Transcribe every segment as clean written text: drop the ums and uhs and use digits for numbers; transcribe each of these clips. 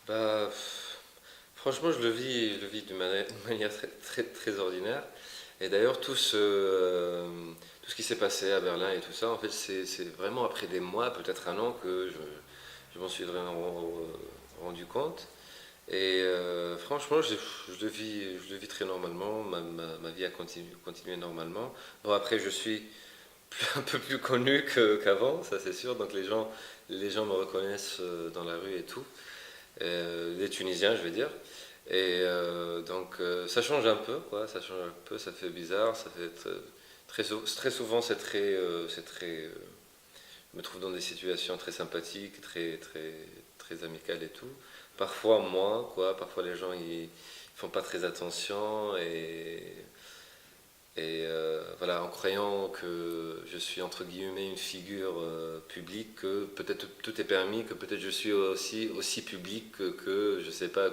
Bah, franchement, je le vis d'une manière très ordinaire. Et d'ailleurs, tout ce qui s'est passé à Berlin et tout ça, en fait, c'est vraiment après des mois, peut-être un an, que je m'en suis vraiment rendu compte. Et franchement, je le vis très normalement. Ma vie a continué normalement. Bon, après, je suis un peu plus connu qu'avant, ça c'est sûr. Donc les gens me reconnaissent dans la rue et tout. Les Tunisiens, je veux dire. Et ça change un peu, quoi. Ça change un peu, ça fait bizarre, ça fait très souvent je me trouve dans des situations très sympathiques, très amicales et tout. Parfois moins, quoi. Parfois les gens ils font pas très attention voilà, en croyant que je suis entre guillemets une figure publique, que peut-être tout est permis, que peut-être je suis aussi public je sais pas,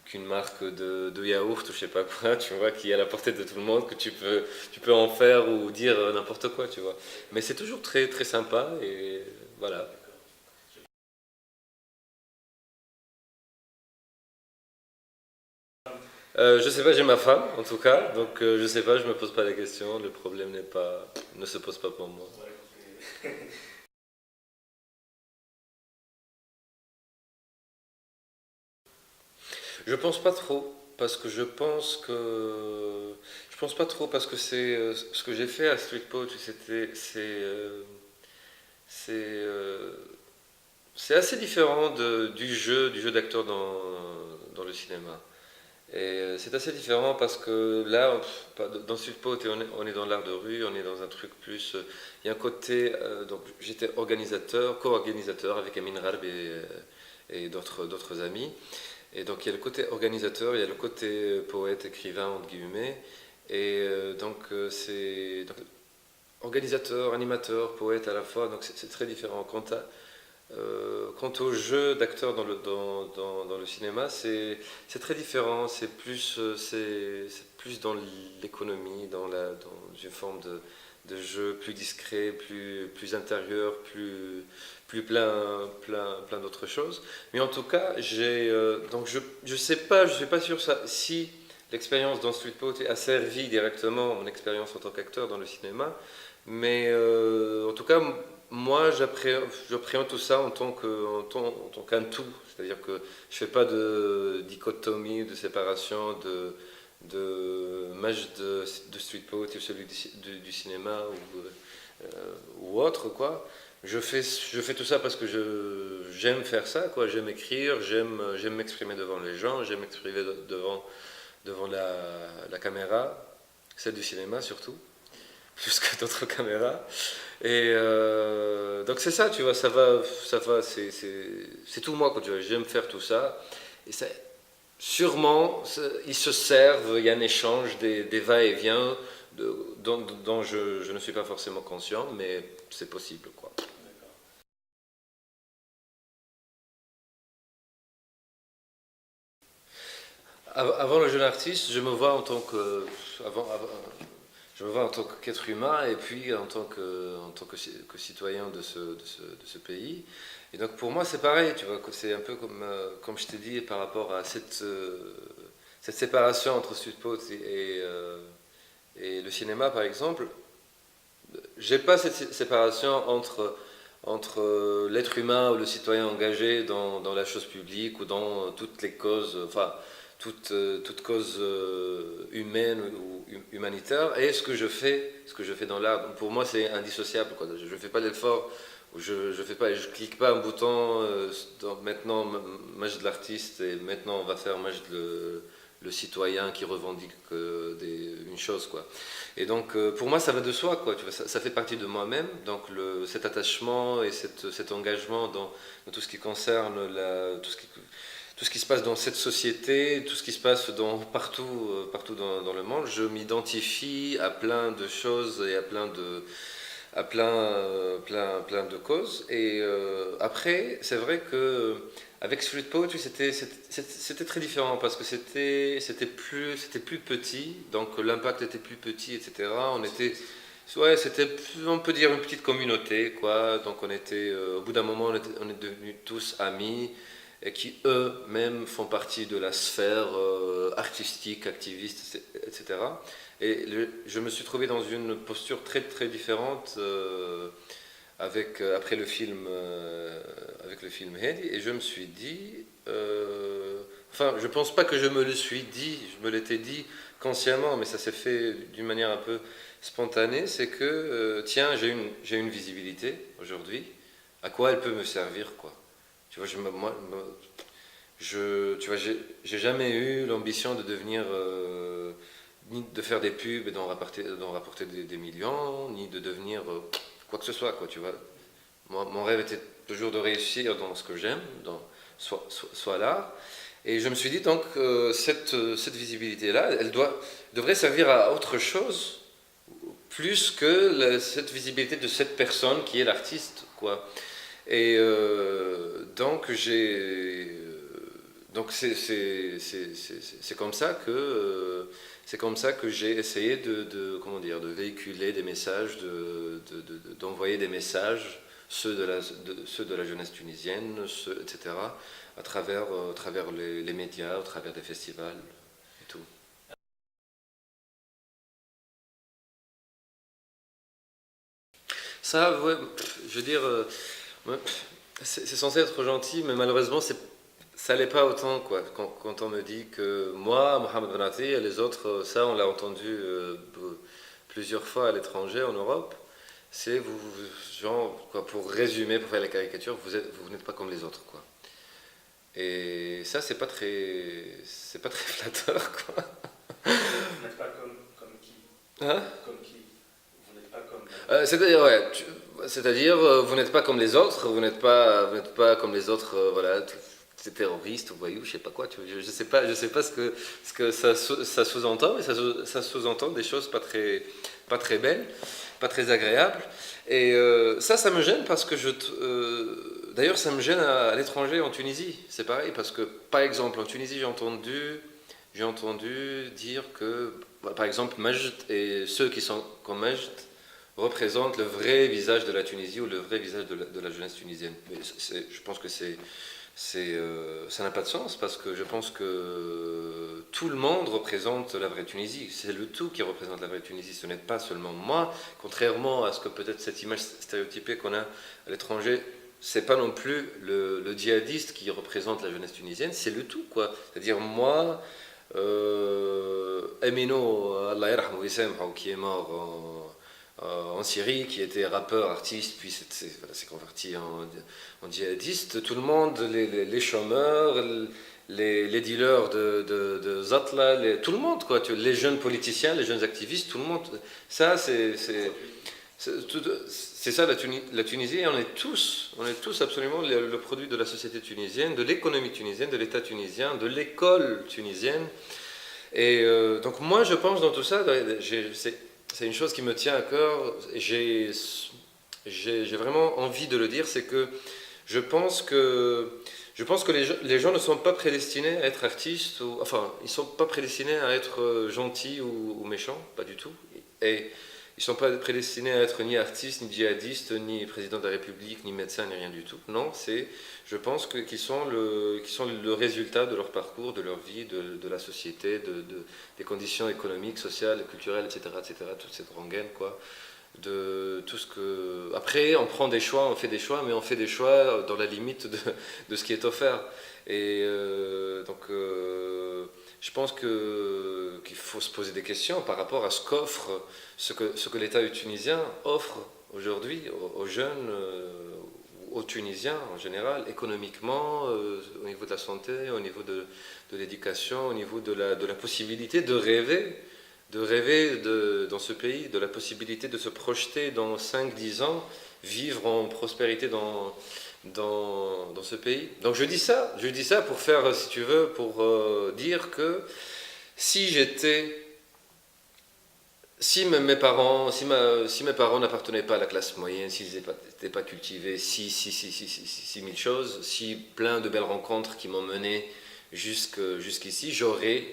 qu'une marque de yaourt ou je sais pas quoi, tu vois, qui est à la portée de tout le monde, que tu peux en faire ou dire n'importe quoi, tu vois. Mais c'est toujours très sympa et voilà. Je sais pas, j'ai ma femme en tout cas, donc je sais pas, je me pose pas la question, le problème ne se pose pas pour moi. Je pense pas trop, parce que je pense pas trop parce que c'est ce que j'ai fait à Street Poetry, c'est euh, c'est assez différent du jeu d'acteur dans le cinéma. Et c'est assez différent parce que là, dans Street Poetry, on est dans l'art de rue, on est dans un truc plus. Il y a un côté. Donc j'étais co-organisateur avec Amin Rarb et d'autres amis. Et donc il y a le côté organisateur, il y a le côté poète, écrivain, entre guillemets. Et donc, organisateur, animateur, poète à la fois, donc c'est très différent. Quant au jeu d'acteur dans le cinéma, c'est très différent. C'est plus dans l'économie, dans une forme de jeu plus discret, plus intérieur, plein d'autres choses. Mais en tout cas, je suis pas sûr si l'expérience dans Street Poetry a servi directement mon expérience en tant qu'acteur dans le cinéma. Mais en tout cas, moi, j'appréhende tout ça en tant qu'un tout. C'est-à-dire que je fais pas de dichotomie, de séparation de match de street poetry, celui du cinéma ou autre, quoi. Je fais tout ça parce que j'aime faire ça, quoi. J'aime écrire, j'aime m'exprimer devant les gens, j'aime m'exprimer devant la caméra, celle du cinéma surtout, plus que d'autres caméras. Et donc c'est ça, tu vois, c'est tout moi, quoi, tu vois, j'aime faire tout ça. Et ça, sûrement, ils se servent, il y a un échange, des va-et-vient dont je ne suis pas forcément conscient, mais c'est possible, quoi. Avant le jeune artiste, je me vois en tant que, avant, je me vois en tant qu'être humain et puis en tant que citoyen de ce pays. Et donc pour moi c'est pareil, tu vois, c'est un peu comme je t'ai dit par rapport à cette séparation entre Sudpot et le cinéma par exemple. J'ai pas cette séparation entre l'être humain ou le citoyen engagé dans la chose publique ou dans toutes les causes, enfin, toute cause humaine ou humanitaire, et ce que je fais dans l'art. Pour moi, c'est indissociable, quoi. Je ne fais pas l'effort, je clique pas un bouton, maintenant, match de l'artiste, et maintenant, on va faire match de le citoyen qui revendique une chose, quoi. Et donc, pour moi, ça va de soi, quoi. Tu vois, ça fait partie de moi-même. Donc, cet attachement et cet engagement dans tout ce qui concerne tout ce qui se passe dans cette société, tout ce qui se passe partout dans le monde, je m'identifie à plein de choses et à plein de causes. Et après, c'est vrai que avec Street Poetry, c'était très différent parce que c'était plus petit, donc l'impact était plus petit, etc. Ouais, on peut dire une petite communauté, quoi. Donc au bout d'un moment, on est devenus tous amis. et qui eux-mêmes font partie de la sphère artistique, activiste, etc. Et je me suis trouvé dans une posture très très différente après avec le film Heidi, et je me suis dit, enfin, je pense pas que je me le suis dit, je me l'étais dit consciemment, mais ça s'est fait d'une manière un peu spontanée, c'est que, tiens, j'ai une visibilité aujourd'hui, à quoi elle peut me servir, quoi. Tu vois, tu vois, j'ai jamais eu l'ambition de devenir, ni de faire des pubs et d'en rapporter des millions, ni de devenir quoi que ce soit, quoi, tu vois. Mon rêve était toujours de réussir dans ce que j'aime, soit l'art. Et je me suis dit donc, cette visibilité-là, devrait servir à autre chose, plus que cette visibilité de cette personne qui est l'artiste, quoi. Et donc c'est comme ça que j'ai essayé comment dire, de véhiculer des messages, d'envoyer des messages, ceux de la jeunesse tunisienne, etc., à travers les médias, à travers des festivals et tout. Ça, ouais, je veux dire, ouais, c'est censé être gentil, mais malheureusement, ça l'est pas autant, quoi. Quand on me dit que moi, Mohamed Benati, et les autres, ça, on l'a entendu plusieurs fois à l'étranger, en Europe. C'est genre, quoi, pour résumer, pour faire la caricature, vous n'êtes pas comme les autres, quoi. Et ça, c'est pas très flatteur, quoi. Vous n'êtes pas comme qui? Hein? Comme qui? Vous n'êtes pas comme. C'est-à-dire, ouais, c'est-à-dire, vous n'êtes pas comme les autres, vous n'êtes pas comme les autres, voilà, c'est terroriste ou voyou, je sais pas quoi, je sais pas ce que ça sous-entend, mais ça sous-entend des choses pas très belles, pas très agréables. Et ça me gêne parce que d'ailleurs, ça me gêne à l'étranger, en Tunisie, c'est pareil, parce que, par exemple, en Tunisie, j'ai entendu dire que, bah, par exemple, Majd et ceux qui sont comme Majd représentent le vrai visage de la Tunisie ou le vrai visage de la jeunesse tunisienne. Mais je pense que ça n'a pas de sens parce que je pense que tout le monde représente la vraie Tunisie. C'est le tout qui représente la vraie Tunisie. Ce n'est pas seulement moi, contrairement à ce que peut-être cette image stéréotypée qu'on a à l'étranger. C'est pas non plus le djihadiste qui représente la jeunesse tunisienne, c'est le tout, quoi. C'est-à-dire moi, Amino, Allah yarhamou wa qui est mort en Syrie, qui était rappeur, artiste, puis s'est converti en djihadiste. Tout le monde, les chômeurs, les dealers de Zatla, tout le monde, quoi. Les jeunes politiciens, les jeunes activistes, tout le monde. Ça, c'est ça la Tunisie, et on est tous absolument le produit de la société tunisienne, de l'économie tunisienne, de l'État tunisien, de l'école tunisienne. Et donc moi je pense dans tout ça, c'est une chose qui me tient à cœur, et j'ai vraiment envie de le dire, c'est que je pense que, les gens ne sont pas prédestinés à être artistes, enfin ils ne sont pas prédestinés à être gentils ou méchants, pas du tout. Et ils ne sont pas prédestinés à être ni artistes, ni djihadistes, ni président de la République, ni médecin, ni rien du tout. Non, je pense qu'ils sont le résultat de leur parcours, de leur vie, de la société, des conditions économiques, sociales, culturelles, etc., toute cette rengaine, quoi. De tout ce que... Après, on prend des choix, on fait des choix, mais on fait des choix dans la limite de ce qui est offert. Et je pense qu'il faut se poser des questions par rapport à ce que l'État tunisien offre aujourd'hui aux jeunes, aux Tunisiens en général, économiquement, au niveau de la santé, au niveau de l'éducation, au niveau de la possibilité de rêver dans ce pays, de la possibilité de se projeter dans 5 10 ans, vivre en prospérité dans ce pays. Donc je dis ça pour faire, si tu veux, pour dire que si j'étais, si mes parents n'appartenaient pas à la classe moyenne, s'ils n'étaient pas cultivés, si mille choses, si plein de belles rencontres qui m'ont mené jusqu'ici, j'aurais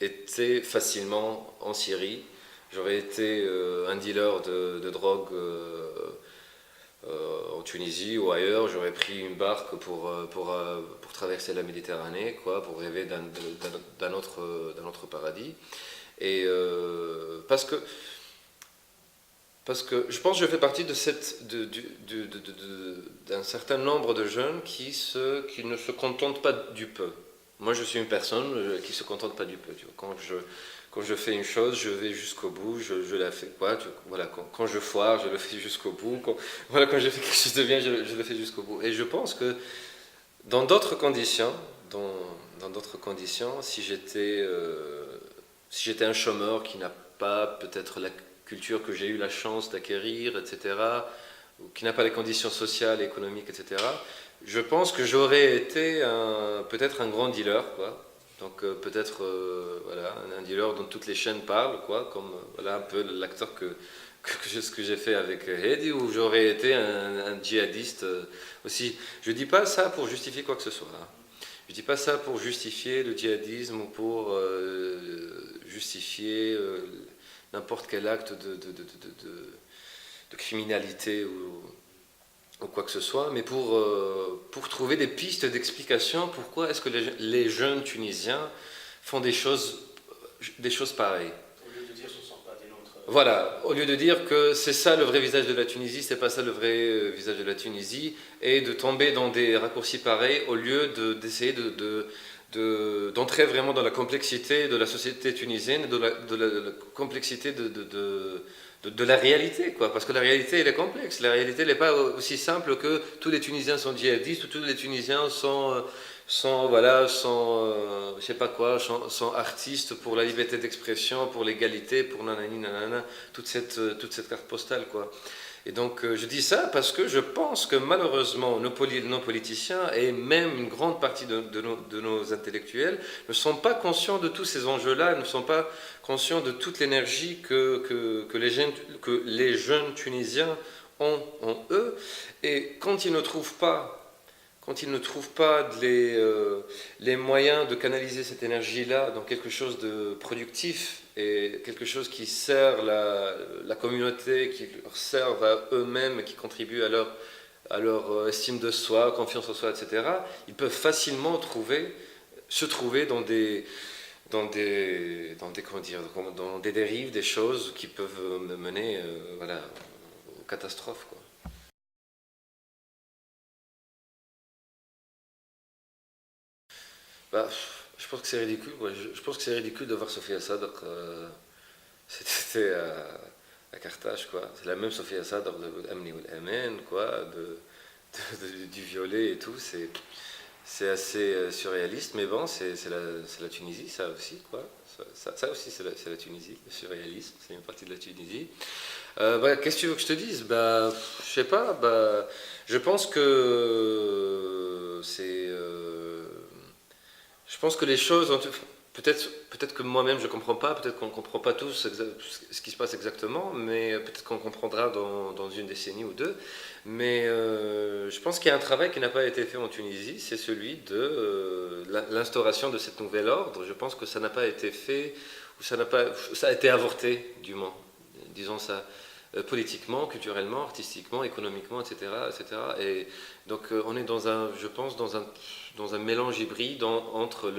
été facilement en Syrie, j'aurais été un dealer de drogue en Tunisie ou ailleurs, j'aurais pris une barque pour traverser la Méditerranée, quoi, pour rêver d'un autre paradis. Et parce que je pense que je fais partie d'un certain nombre de jeunes qui ne se contentent pas du peu. Moi, je suis une personne qui ne se contente pas du peu. Tu vois. Quand je fais une chose, je vais jusqu'au bout, je la fais quoi. Voilà, quand je foire, je le fais jusqu'au bout. Voilà, quand je fais quelque chose de bien, je le fais jusqu'au bout. Et je pense que dans d'autres conditions, dans d'autres conditions, si j'étais un chômeur qui n'a pas peut-être la culture que j'ai eu la chance d'acquérir, etc., ou qui n'a pas les conditions sociales, économiques, etc., je pense que j'aurais été peut-être un grand dealer, quoi. Donc peut-être voilà, un dealer dont toutes les chaînes parlent, quoi, comme voilà, un peu l'acteur ce que j'ai fait avec Hedi, où j'aurais été un djihadiste aussi. Je ne dis pas ça pour justifier quoi que ce soit. Hein. Je ne dis pas ça pour justifier le djihadisme ou pour justifier n'importe quel acte de criminalité ou quoi que ce soit, mais pour trouver des pistes d'explication pourquoi est-ce que les jeunes Tunisiens font des choses pareilles. Au lieu de dire ce ne sont pas des nôtres. Voilà, au lieu de dire que c'est ça le vrai visage de la Tunisie, c'est pas ça le vrai visage de la Tunisie, et de tomber dans des raccourcis pareils au lieu d'essayer d'entrer vraiment dans la complexité de la société tunisienne, de la complexité de la réalité, quoi. Parce que la réalité, elle est complexe. La réalité, elle n'est pas aussi simple que tous les Tunisiens sont djihadistes ou tous les Tunisiens je sais pas quoi, sont artistes pour la liberté d'expression, pour l'égalité, pour nanani nanana, toute cette carte postale, quoi. Et donc je dis ça parce que je pense que malheureusement nos politiciens et même une grande partie de nos intellectuels ne sont pas conscients de tous ces enjeux-là, ne sont pas conscients de toute l'énergie que les jeunes Tunisiens ont en eux. Et quand ils ne trouvent pas les moyens de canaliser cette énergie-là dans quelque chose de productif et quelque chose qui sert la communauté, qui leur serve à eux-mêmes, qui contribue à leur estime de soi, confiance en soi, etc., ils peuvent facilement se trouver dans des dérives, des choses qui peuvent mener voilà, aux catastrophes, quoi. Bah, je pense que c'est ridicule. Ouais. Je pense que c'est ridicule de voir Sophia Sadr. C'était à Carthage, quoi. C'est la même Sophia Sadr de Amni ou Amen, quoi, du violet et tout. C'est assez surréaliste, mais bon, c'est la Tunisie, ça aussi, quoi. Ça aussi, c'est la Tunisie, le surréalisme, c'est une partie de la Tunisie. Bah, qu'est-ce que tu veux que je te dise? Bah, je sais pas. Bah, je pense que je pense que les choses, peut-être que moi-même je ne comprends pas, peut-être qu'on ne comprend pas tous ce qui se passe exactement, mais peut-être qu'on comprendra dans une décennie ou deux. Mais je pense qu'il y a un travail qui n'a pas été fait en Tunisie, c'est celui de l'instauration de cet nouvel ordre. Je pense que ça n'a pas été fait, ou ça a été avorté, du moins, disons ça. Politiquement, culturellement, artistiquement, économiquement, etc., etc. Et donc on est je pense, dans un mélange hybride entre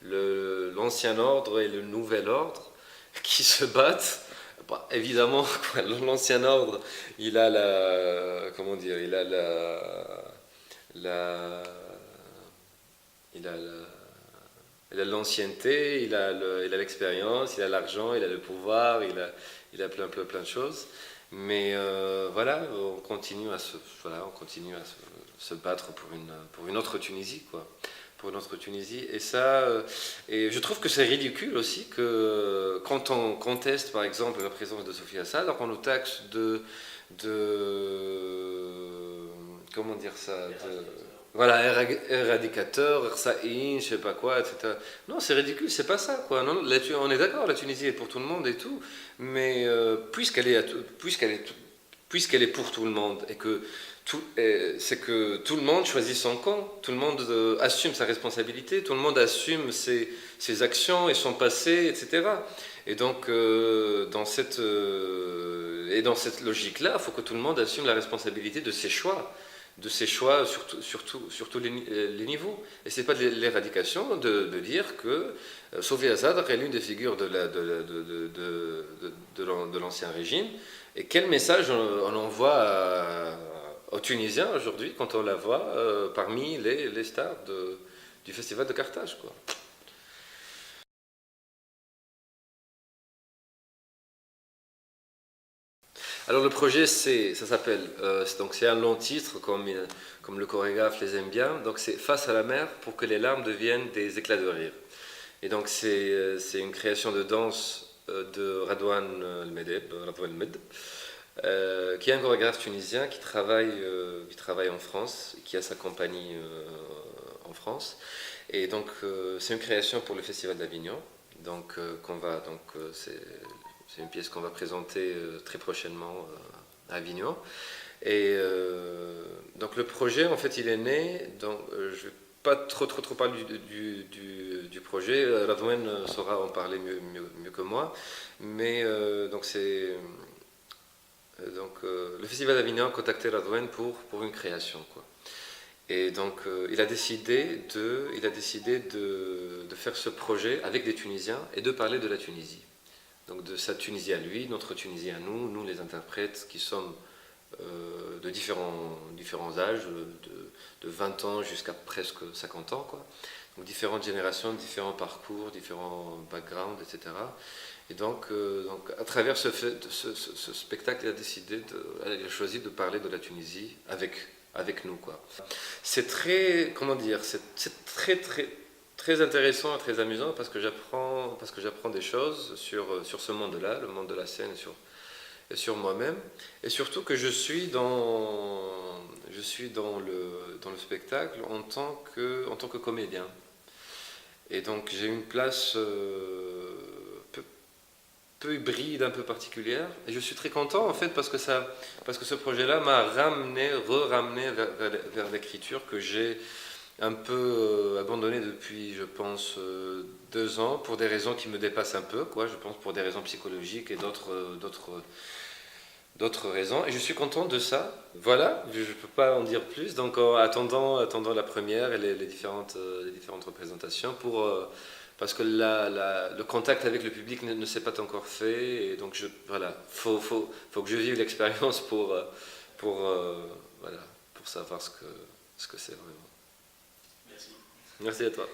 l'ancien ordre et le nouvel ordre qui se battent. Bah, évidemment, l'ancien ordre, il a comment dire, la, il a l'ancienneté, il a l'expérience, il a l'argent, il a le pouvoir, il a plein de choses. Mais voilà, on continue à se battre pour une autre Tunisie, quoi. Pour une autre Tunisie. Et ça, et je trouve que c'est ridicule aussi que quand on conteste, par exemple, la présence de Sophie Assad, alors qu'on nous taxe comment dire ça, voilà, éradicateur, Ersaïn, je sais pas quoi, etc. Non, c'est ridicule, c'est pas ça, quoi. Non, on est d'accord, la Tunisie est pour tout le monde et tout, mais puisqu'elle est pour tout le monde et que c'est que tout le monde choisit son camp, tout le monde assume sa responsabilité, tout le monde assume ses actions et son passé, etc. Et donc, dans cette logique-là, il faut que tout le monde assume la responsabilité de ses choix sur tous les niveaux. Et ce n'est pas de l'éradication de dire que Sophie Assad est l'une des figures de l'ancien régime. Et quel message on envoie aux Tunisiens aujourd'hui quand on la voit parmi les stars du festival de Carthage, quoi. Alors le projet, ça s'appelle, donc c'est un long titre comme le chorégraphe les aime bien. Donc c'est Face à la mer pour que les larmes deviennent des éclats de rire. Et donc c'est une création de danse de Radouane El Med, qui est un chorégraphe tunisien qui travaille en France, qui a sa compagnie en France. Et donc c'est une création pour le Festival d'Avignon. Donc c'est une pièce qu'on va présenter très prochainement à Avignon. Et donc le projet, en fait, il est né. Donc, je ne vais pas trop parler du projet. Radouane saura en parler mieux que moi. Mais donc le Festival d'Avignon a contacté Radouane pour une création, quoi. Et donc il a décidé de faire ce projet avec des Tunisiens et de parler de la Tunisie. Donc de sa Tunisie à lui, notre Tunisie à nous les interprètes qui sommes de différents âges, de 20 ans jusqu'à presque 50 ans, quoi. Donc différentes générations, différents parcours, différents backgrounds, etc. Et donc à travers ce spectacle, il a choisi de parler de la Tunisie avec nous, quoi. C'est très, comment dire, c'est très intéressant et très amusant parce que j'apprends des choses sur ce monde-là, le monde de la scène et sur moi-même. Et surtout que je suis dans le spectacle en tant que comédien. Et donc j'ai une place peu hybride, un peu particulière. Et je suis très content en fait parce que ce projet-là m'a re-ramené vers l'écriture que j'ai un peu abandonné depuis, je pense, 2 ans, pour des raisons qui me dépassent un peu, quoi. Je pense pour des raisons psychologiques et d'autres raisons. Et je suis content de ça. Voilà, je ne peux pas en dire plus. Donc en attendant la première et les différentes représentations parce que le contact avec le public ne s'est pas encore fait. Et donc voilà, faut que je vive l'expérience voilà, pour savoir ce que c'est vraiment. Merci. Merci à toi.